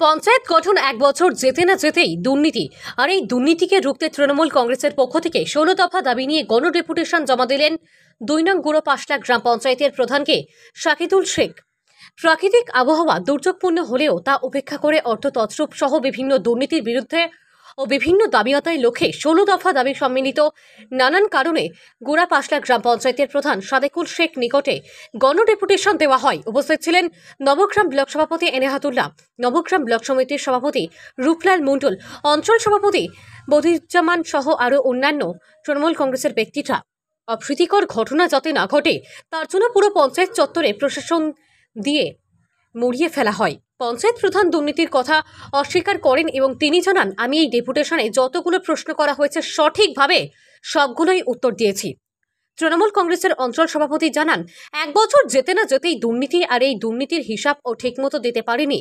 পঞ্চায়েত গঠন 1 বছর যেতে না যেতেই দুর্নীতি, আর এই দুর্নীতিকে রুখতে তৃণমূল কংগ্রেসের পক্ষ থেকে 16 দফা দাবি নিয়ে গণডেপুটেশন জমা দিলেন 2 নং গুঁড়ো পাশলা গ্রাম পঞ্চায়েতের প্রধানকে শাকিদুল শেখ। প্রাকৃতিক আবহাওয়া দুর্যোগপূর্ণ হলেও তা উপেক্ষা করে অর্থ তছরূপ সহ বিভিন্ন দুর্নীতির বিরুদ্ধে ও বিভিন্ন দাবি আদায়ের লক্ষ্যে 16 দফা দাবি সম্মিলিত নানান কারণে গোড়া পাশলা গ্রাম পঞ্চায়েতের প্রধান সাদেকুল শেখ নিকটে গণডেপুটেশন দেওয়া হয়। উপস্থিত ছিলেন নবগ্রাম ব্লক সভাপতি এনাহাতুল্লাহ, নবগ্রাম ব্লক সমিতির সভাপতি রূপলাল মণ্ডল, অঞ্চল সভাপতি বদিরুজ্জামান সহ আরও অন্যান্য তৃণমূল কংগ্রেসের ব্যক্তিরা। অপ্রীতিকর ঘটনা যাতে না ঘটে তার জন্য পুরো পঞ্চায়েত চত্বরে প্রশাসন দিয়ে মুড়িয়ে ফেলা হয়। পঞ্চায়েত প্রধান দুর্নীতির কথা অস্বীকার করেন এবং তিনি জানান, আমি এই ডেপুটেশনে যতগুলো প্রশ্ন করা হয়েছে সঠিকভাবে সবগুলোই উত্তর দিয়েছি। তৃণমূল কংগ্রেসের অঞ্চল সভাপতি জানান, 1 বছর যেতে না যেতেই দুর্নীতি, আর এই দুর্নীতির হিসাব ও ঠিকমতো দিতে পারেনি।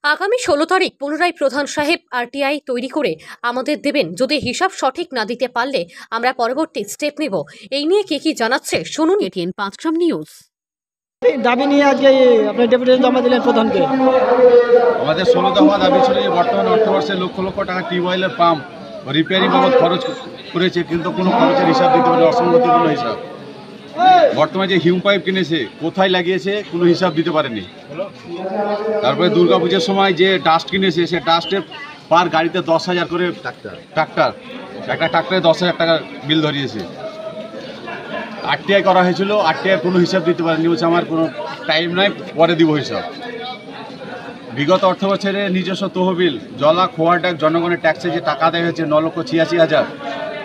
আগামী 16 তারিখ পুনরায় প্রধান সাহেব আরটিআই তৈরি করে আমাদের দেবেন। যদি হিসাব সঠিক না দিতে পারলে আমরা পরবর্তী স্টেপ নেব। এই নিয়ে কি জানাচ্ছে শুনুন এটিএন 5 গ্রাম নিউজ। দাবি নিয়ে আজকে আপনি ডেপুটেশন জমা দিলেন প্রধানকে। আমাদের 16 দফা দাবি ছিল যে বর্তমান অর্থবর্ষে লক্ষ লক্ষ টাকা টিউবওয়েলের পাম্প রিপেয়ারিং বাবদ খরচ করেছে, কিন্তু কোনো খরচের হিসাব দিতে পারেনি, অসঙ্গতিপূর্ণ হিসাব। বর্তমানে যে হিউম পাইপ কিনেছে কোথায় লাগিয়েছে কোনো হিসাব দিতে পারেনি। তারপরে দুর্গাপুজোর সময় যে ডাস্ট কিনেছে সে ডাস্টের পার গাড়িতে 10,000 করে ট্রাক্টর একটা ট্রাক্টরে 10,000 টাকা বিল ধরিয়েছে। আরটিআই করা হয়েছিল, আরটিআই কোনো হিসাব দিতে পারেনি, বলছে আমার কোনো টাইম নয়, পরে দিব হিসাব। বিগত অর্থ বছরে নিজস্ব তহবিল জলা খোয়া ট্যাক্স জনগণের ট্যাক্সে যে টাকা দেওয়া হয়েছে 9,86,000,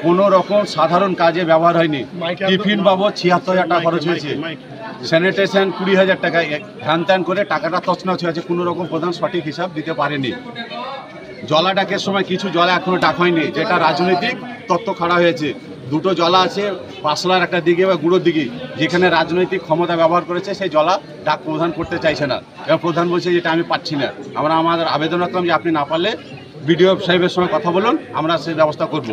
কোনো রকম সাধারণ কাজে ব্যবহার হয়নি। টিফিন বাবদ 76,000 টাকা খরচ হয়েছে, স্যানিটেশন 20,000 টাকা হ্যান ত্যান করে টাকাটা তছনছ হয়েছে, কোনো রকম প্রধান সঠিক হিসাব দিতে পারেনি। জলা ডাকের সময় কিছু জলা এখনো ডাক হয়নি, যেটা রাজনৈতিক তত্ত্ব খাড়া হয়েছে। দুটো জলা আছে, পাশলার একটা দিকে বা গুঁড়োর দিকে, যেখানে রাজনৈতিক ক্ষমতা ব্যবহার করেছে সেই জলা ডাক প্রদান করতে চাইছে না। এবং প্রধান বলছে যেটা আমি পাচ্ছি না। আমরা আমাদের আবেদন রাখলাম যে আপনি না পারলে বিডিও সাহেবের সঙ্গে কথা বলুন, আমরা সেই ব্যবস্থা করব।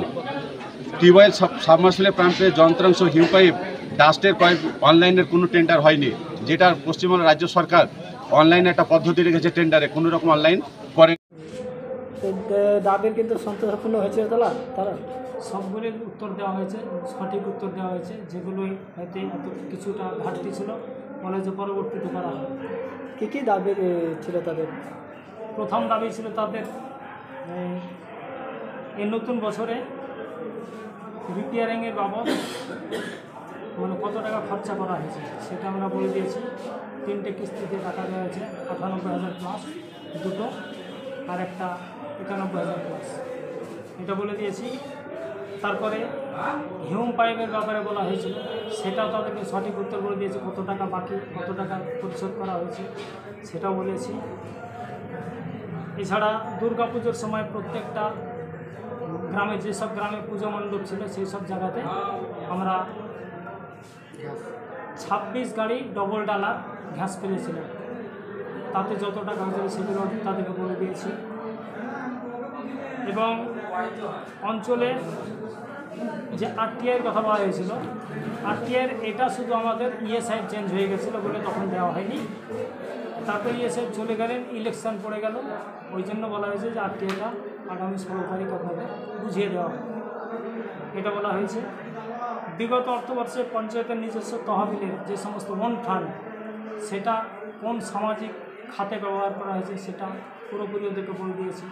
টিউবওয়েল সাবমার্সিবল পাম্পের যন্ত্রাংশ হিউম পাইপ ডাস্টের পাইপ অনলাইনের কোনো টেন্ডার হয়নি, যেটা পশ্চিমবঙ্গ রাজ্য সরকার অনলাইনে একটা পদ্ধতি রেখেছে, টেন্ডারে কোনো রকম অনলাইন করে। দাবির কিন্তু সন্তোষপূর্ণ হয়েছে তারা সবগুলির উত্তর দেওয়া হয়েছে, সঠিক উত্তর দেওয়া হয়েছে। যেগুলোই হয়তো এত কিছুটা ঘাটতি ছিল কলেজে পরবর্তীতে করা হয়। কী দাবি ছিল তাদের? প্রথম দাবি ছিল তাদের এই নতুন বছরে রিপেয়ারিংয়ের বাবদ মানে কত টাকা খরচা করা হয়েছে সেটা আমরা বলে দিয়েছি। 3টে কিস্তিতে টাকা দেওয়া হয়েছে, 98,000 প্লাস দুটো, আর একটা 91,000 প্লাস, এটা বলে দিয়েছি। তারপরে হিউম পাইপের ব্যাপারে বলা হয়েছিল, সেটাও তাদেরকে সঠিক উত্তর বলে দিয়েছে, কত টাকা বাকি, কত টাকা পরিশোধ করা হয়েছে সেটাও বলেছি। এছাড়া দুর্গাপুজোর সময় প্রত্যেকটা গ্রামে, যেসব গ্রামে পুজো মণ্ডপ ছিল সেই সব জায়গাতে আমরা 26 গাড়ি ডবল ডালার গ্যাস ফেলেছিলাম, তাতে যত টাকা হয়েছিল সেগুলো তাদেরকে বলে দিয়েছি। এবং অঞ্চলে যে আরটিআইয়ের কথা বলা হয়েছিল, আরটিআইয়ের এটা শুধু আমাদের ইএসআই চেঞ্জ হয়ে গেছিলো বলে তখন দেওয়া হয়নি। তারপরে ইএসআই চলে গেলেন, ইলেকশন পড়ে গেল, ওই জন্য বলা হয়েছে যে আরটিআইটা আগামী 16 তারিখ আপনাদের বুঝিয়ে দেওয়া হবে, এটা বলা হয়েছে। বিগত অর্থবর্ষে পঞ্চায়েতের নিজস্ব তহবিলের যে সমস্ত ওন ফান্ড, সেটা কোন সামাজিক খাতে ব্যবহার করা হয়েছে সেটা পুরোপুরি ওদেরকে বলে দিয়েছি।